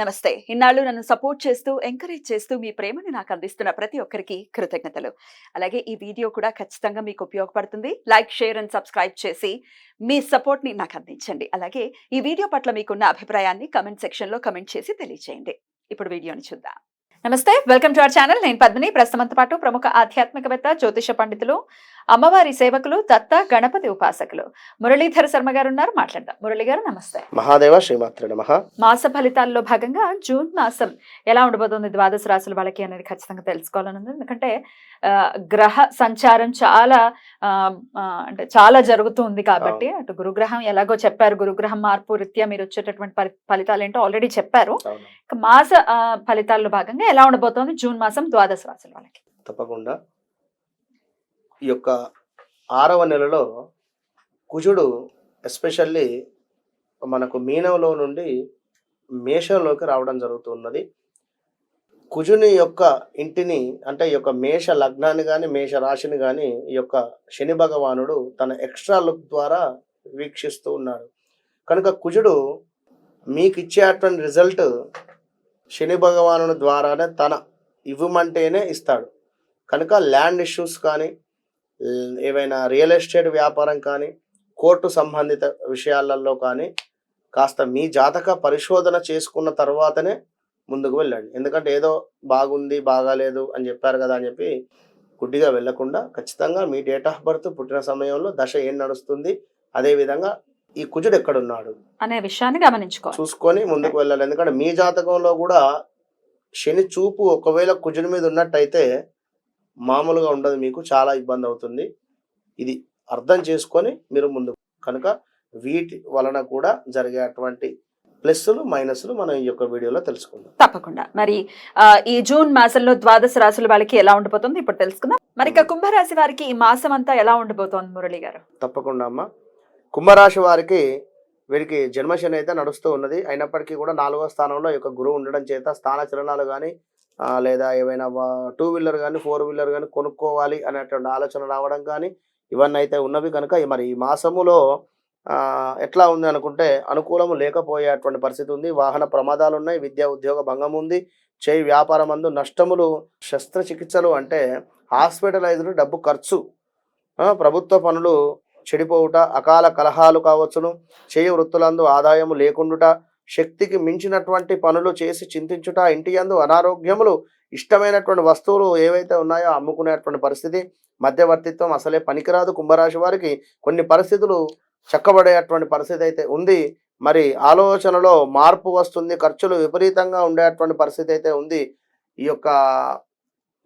నమస్తే. ఇన్నాళ్ళు నన్ను సపోర్ట్ చేస్తూ, ఎంకరేజ్ చేస్తూ మీ ప్రేమని నాకు అందిస్తున్న ప్రతి ఒక్కరికి కృతజ్ఞతలు. అలాగే ఈ వీడియో కూడా ఖచ్చితంగా మీకు ఉపయోగపడుతుంది. లైక్, షేర్ అండ్ సబ్స్క్రైబ్ చేసి మీ సపోర్ట్‌ని నాకు అందించండి. అలాగే ఈ వీడియో పట్ల మీకున్న అభిప్రాయాన్ని కామెంట్ సెక్షన్‌లో కామెంట్ చేసి తెలియజేయండి. ఇప్పుడు వీడియోని చూద్దాం. నమస్తే. Welcome to our channel. నేను పద్మిని. ప్రస్తుతంతో పాటు ప్రముఖ ఆధ్యాత్మికవేత్త, జ్యోతిష పండితులు, అమ్మవారి సేవకులు, దత్త గణపతి ఉపాసకులు మురళీధర శర్మ గారు ఉన్నారు. మాట్లాడదాం. మురళి గారు నమస్తే. మహాదేవ శ్రీమాత్రే నమః. మాస ఫలితాల్లో భాగంగా జూన్ మాసం ఎలా ఉండబోతుంది ద్వాదశ రాశుల వాళ్ళకి అనేది ఖచ్చితంగా తెలుసుకోవాలని ఉంది. ఎందుకంటే గ్రహ సంచారం చాలా అంటే చాలా జరుగుతుంది కాబట్టి అటు గురుగ్రహం ఎలాగో చెప్పారు, గురుగ్రహం మార్పు రీత్యా మీరు వచ్చేటటువంటి ఫలితాలు ఏంటో ఆల్రెడీ చెప్పారు. మాస ఫలితాల్లో భాగంగా ఎలా ఉండబోతోంది జూన్ మాసం ద్వాదశ రాశుల వాళ్ళకి? తప్పకుండా ఈ యొక్క 6వ నెలలో కుజుడు ఎస్పెషల్లీ మనకు మీనంలో నుండి మేషంలోకి రావడం జరుగుతున్నది. కుజుని యొక్క ఇంటిని అంటే ఈ యొక్క మేష లగ్నాన్ని కానీ మేష రాశిని కానీ ఈ యొక్క శని భగవానుడు తన ఎక్స్ట్రా లుక్ ద్వారా వీక్షిస్తూ ఉన్నాడు. కనుక కుజుడు మీకు ఇచ్చేటువంటి రిజల్ట్ శని భగవానుడి ద్వారానే తన ఇవ్వమంటేనే ఇస్తాడు. కనుక ల్యాండ్ ఇష్యూస్ కానీ ఏవైనా రియల్ ఎస్టేట్ వ్యాపారం కానీ కోర్టు సంబంధిత విషయాలలో కానీ కాస్త మీ జాతక పరిశోధన చేసుకున్న తర్వాతనే ముందుకు వెళ్ళండి. ఎందుకంటే ఏదో బాగుంది బాగాలేదు అని చెప్పారు కదా అని చెప్పి గుడ్డిగా వెళ్ళకుండా ఖచ్చితంగా మీ డేట్ ఆఫ్ బర్త్, పుట్టిన సమయంలో దశ ఏం నడుస్తుంది, అదేవిధంగా ఈ కుజుడు ఎక్కడున్నాడు అనే విషయాన్ని చూసుకొని ముందుకు వెళ్ళాలి. ఎందుకంటే మీ జాతకంలో కూడా శని చూపు ఒకవేళ కుజుడి మీద ఉన్నట్టయితే మామూలుగా ఉండదు, మీకు చాలా ఇబ్బంది అవుతుంది. ఇది అర్థం చేసుకొని మీరు ముందు కనుక వీటి వలన కూడా జరిగేటువంటి ప్లస్లు మైనస్లు మనం ఈ యొక్క వీడియోలో తెలుసుకుందాం. తప్పకుండా. మరి ఈ జూన్ మాసంలో ద్వాదశ రాశుల వాళ్ళకి ఎలా ఉండబోతుంది ఇప్పుడు తెలుసుకుందాం. మరి ఇక కుంభరాశి వారికి ఈ మాసం అంతా ఎలా ఉండబోతోంది మురళి గారు? తప్పకుండా అమ్మ. కుంభరాశి వారికి వీరికి జన్మశని అయితే నడుస్తూ ఉన్నది. అయినప్పటికీ కూడా 4వ స్థానంలో ఈ యొక్క గురువు ఉండడం చేత స్థాన చలనాలు కానీ లేదా ఏవైనా 2 వీలర్ కానీ 4 వీలర్ కానీ కొనుక్కోవాలి అనేటువంటి ఆలోచన రావడం కానీ ఇవన్నీ అయితే ఉన్నవి. కనుక మరి ఈ మాసములో ఎట్లా ఉంది అనుకుంటే అనుకూలము లేకపోయేటువంటి పరిస్థితి ఉంది. వాహన ప్రమాదాలు ఉన్నాయి, విద్యా ఉద్యోగ భంగం ఉంది, చేయి వ్యాపారం అందు నష్టములు, శస్త్రచికిత్సలు అంటే హాస్పిటలైజ్డ్ డబ్బు ఖర్చు, ప్రభుత్వ పనులు చెడిపోవుట, అకాల కలహాలు కావచ్చును, చేయి వృత్తులందు ఆదాయము లేకుండుట, శక్తికి మించినటువంటి పనులు చేసి చింతించుట, ఇంటి యందు అనారోగ్యములు, ఇష్టమైనటువంటి వస్తువులు ఏవైతే ఉన్నాయో అమ్ముకునేటువంటి పరిస్థితి, మధ్యవర్తిత్వం అసలే పనికిరాదు. కుంభరాశి వారికి కొన్ని పరిస్థితులు చక్కబడేటువంటి పరిస్థితి అయితే ఉంది. మరి ఆలోచనలో మార్పు వస్తుంది, ఖర్చులు విపరీతంగా ఉండేటువంటి పరిస్థితి అయితే ఉంది. ఈ యొక్క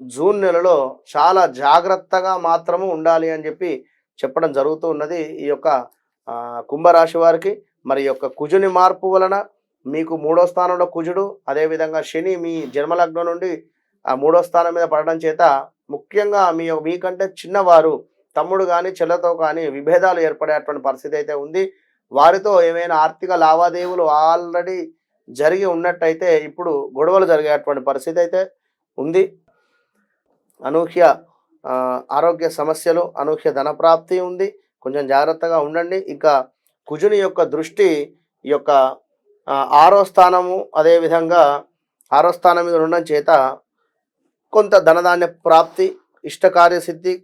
జూన్ నెలలో చాలా జాగ్రత్తగా మాత్రము ఉండాలి అని చెప్పి చెప్పడం జరుగుతూ ఉన్నది ఈ యొక్క కుంభరాశి వారికి. మరి యొక్క కుజుని మార్పు వలన మీకు 3వ స్థానంలో కుజుడు, అదేవిధంగా శని మీ జన్మలగ్నం నుండి ఆ 3వ స్థానం మీద పడడం చేత ముఖ్యంగా మీకంటే చిన్నవారు, తమ్ముడు కానీ చెల్లెతో కానీ విభేదాలు ఏర్పడేటువంటి పరిస్థితి అయితే ఉంది. వారితో ఏమైనా ఆర్థిక లావాదేవీలు ఆల్రెడీ జరిగి ఉన్నట్టయితే ఇప్పుడు గొడవలు జరిగేటువంటి పరిస్థితి అయితే ఉంది. అనూహ్య ఆరోగ్య సమస్యలు, అనూహ్య ధనప్రాప్తి ఉంది. కొంచెం జాగ్రత్తగా ఉండండి. ఇంకా కుజుని యొక్క దృష్టి ఈ యొక్క 6వ స్థానము, అదేవిధంగా 6వ స్థానం మీద ఉండడం చేత కొంత ధనధాన్య ప్రాప్తి, ఇష్టకార్యసిద్ధి,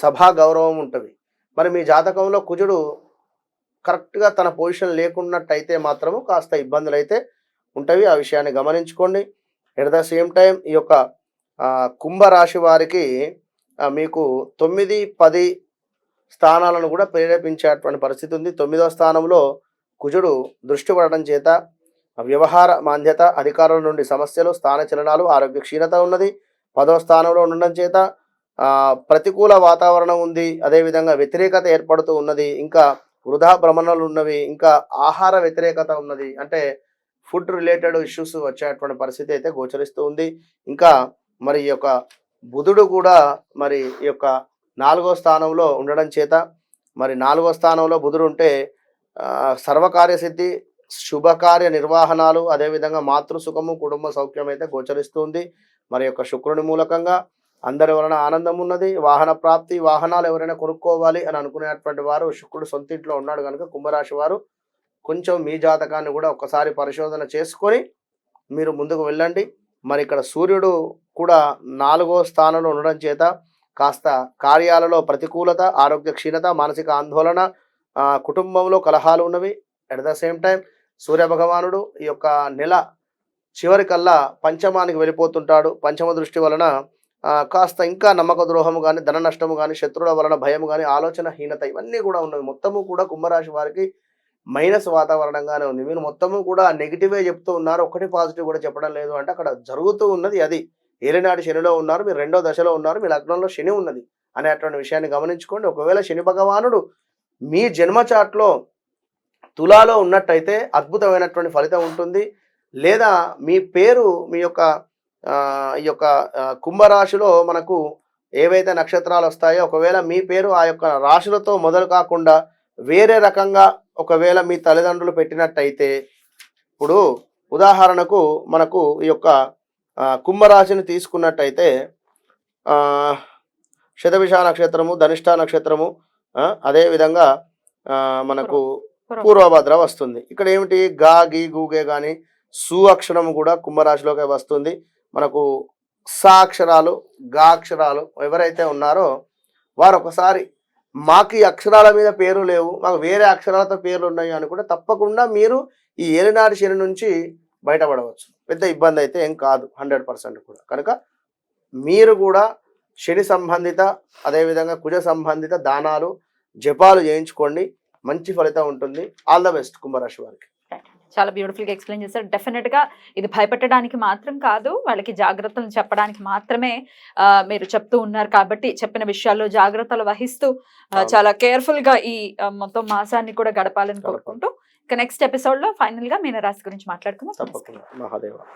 సభా గౌరవం ఉంటుంది. మరి మీ జాతకంలో కుజుడు కరెక్ట్గా తన పొజిషన్ లేకున్నట్టయితే మాత్రము కాస్త ఇబ్బందులు అయితే ఉంటాయి. ఆ విషయాన్ని గమనించుకోండి. ఎట్ ద సేమ్ టైం ఈ యొక్క కుంభరాశి వారికి మీకు 9, 10 స్థానాలను కూడా ప్రేరేపించేటువంటి పరిస్థితి ఉంది. 9వ స్థానంలో కుజుడు దృష్టి పడడం చేత వ్యవహార మాంద్యత, అధికారుల నుండి సమస్యలు, స్థాన చలనాలు, ఆరోగ్య క్షీణత ఉన్నది. 10వ స్థానంలో ఉండడం చేత ప్రతికూల వాతావరణం ఉంది, అదేవిధంగా వ్యతిరేకత ఏర్పడుతూ ఉన్నది, ఇంకా వృధా భ్రమణలు ఉన్నవి, ఇంకా ఆహార వ్యతిరేకత ఉన్నది, అంటే ఫుడ్ రిలేటెడ్ ఇష్యూస్ వచ్చేటువంటి పరిస్థితి అయితే గోచరిస్తూ ఉంది. ఇంకా మరి ఈ యొక్క బుధుడు కూడా మరి ఈ యొక్క 4వ స్థానంలో ఉండడం చేత మరి 4వ స్థానంలో బుధుడు ఉంటే సర్వకార్యసిద్ధి, శుభకార్య నిర్వహణాలు, అదేవిధంగా మాతృసుఖము, కుటుంబ సౌఖ్యం అయితే గోచరిస్తుంది. మరి యొక్క శుక్రుని మూలకంగా అందరి వలన ఆనందం ఉన్నది. వాహన ప్రాప్తి, వాహనాలు ఎవరైనా కొనుక్కోవాలి అని అనుకునేటువంటి వారు శుక్రుడు సొంత ఇంట్లో ఉన్నాడు కనుక కుంభరాశి వారు కొంచెం మీ జాతకాన్ని కూడా ఒకసారి పరిశోధన చేసుకొని మీరు ముందుకు వెళ్ళండి. మరి ఇక్కడ సూర్యుడు కూడా 4వ స్థానంలో ఉండడం చేత కాస్త కార్యాలలో ప్రతికూలత, ఆరోగ్య క్షీణత, మానసిక ఆందోళన, కుటుంబంలో కలహాలు ఉన్నవి. అట్ ద సేమ్ టైం సూర్య భగవానుడు ఈ యొక్క నెల చివరికల్లా పంచమానికి వెళ్ళిపోతుంటాడు. పంచమ దృష్టి వలన కాస్త ఇంకా నమ్మక ద్రోహము కానీ, ధన నష్టము కానీ, శత్రువుల వలన భయం కానీ, ఆలోచన హీనత ఇవన్నీ కూడా ఉన్నవి. మొత్తము కూడా కుంభరాశి వారికి మైనస్ వాతావరణంగానే ఉంది. మీరు మొత్తము కూడా నెగిటివే చెప్తూ ఉన్నారు, ఒకటి పాజిటివ్ కూడా చెప్పడం లేదు అంటే అక్కడ జరుగుతూ ఉన్నది అది. ఏలినాటి శనిలో ఉన్నారు, మీరు 2వ దశలో ఉన్నారు, మీ లగ్నంలో శని ఉన్నది అనేటువంటి విషయాన్ని గమనించుకోండి. ఒకవేళ శని భగవానుడు మీ జన్మ చాట్లో తులాలో ఉన్నట్టయితే అద్భుతమైనటువంటి ఫలితం ఉంటుంది. లేదా మీ పేరు మీ యొక్క ఈ యొక్క కుంభరాశిలో మనకు ఏవైతే నక్షత్రాలు వస్తాయో ఒకవేళ మీ పేరు ఆ యొక్క రాశులతో మొదలు కాకుండా వేరే రకంగా ఒకవేళ మీ తల్లిదండ్రులు పెట్టినట్టయితే, ఇప్పుడు ఉదాహరణకు మనకు ఈ యొక్క కుంభరాశిని తీసుకున్నట్టయితే శతభిష నక్షత్రము, ధనిష్ట నక్షత్రము, అదేవిధంగా మనకు పూర్వభద్ర వస్తుంది. ఇక్కడ ఏమిటి గా గి గూగే కానీ సు అక్షరము కూడా కుంభరాశిలోకి వస్తుంది. మనకు సా అక్షరాలు, గా అక్షరాలు ఎవరైతే ఉన్నారో వారు ఒకసారి మాకు ఈ అక్షరాల మీద పేరు లేవు, మాకు వేరే అక్షరాలతో పేర్లు ఉన్నాయి అనుకుంటే తప్పకుండా మీరు ఈ ఏలినాటి శని నుంచి బయటపడవచ్చు. పెద్ద ఇబ్బంది అయితే ఏం కాదు 100% కూడా. కనుక మీరు కూడా శని సంబంధిత అదేవిధంగా కుజ సంబంధిత దానాలు జపాలు చేయించుకోండి, మంచి ఫలితం ఉంటుంది. ఆల్ ద బెస్ట్ కుంభరాశి వారికి. చాలా బ్యూటిఫుల్ గా ఎక్స్ప్లెయిన్ చేశారు. డెఫినెట్ గా ఇది భయపెట్టడానికి మాత్రం కాదు, వాళ్ళకి జాగ్రత్తలు చెప్పడానికి మాత్రమే మీరు చెప్తూ ఉన్నారు. కాబట్టి చెప్పిన విషయాల్లో జాగ్రత్తలు వహిస్తూ చాలా కేర్ఫుల్ గా ఈ మొత్తం మాసాన్ని కూడా గడపాలని కోరుకుంటూ ఇక నెక్స్ట్ ఎపిసోడ్ లో ఫైనల్ గా మీనరాశి గురించి మాట్లాడుకుందాం. తప్పకుండా. మహాదేవ.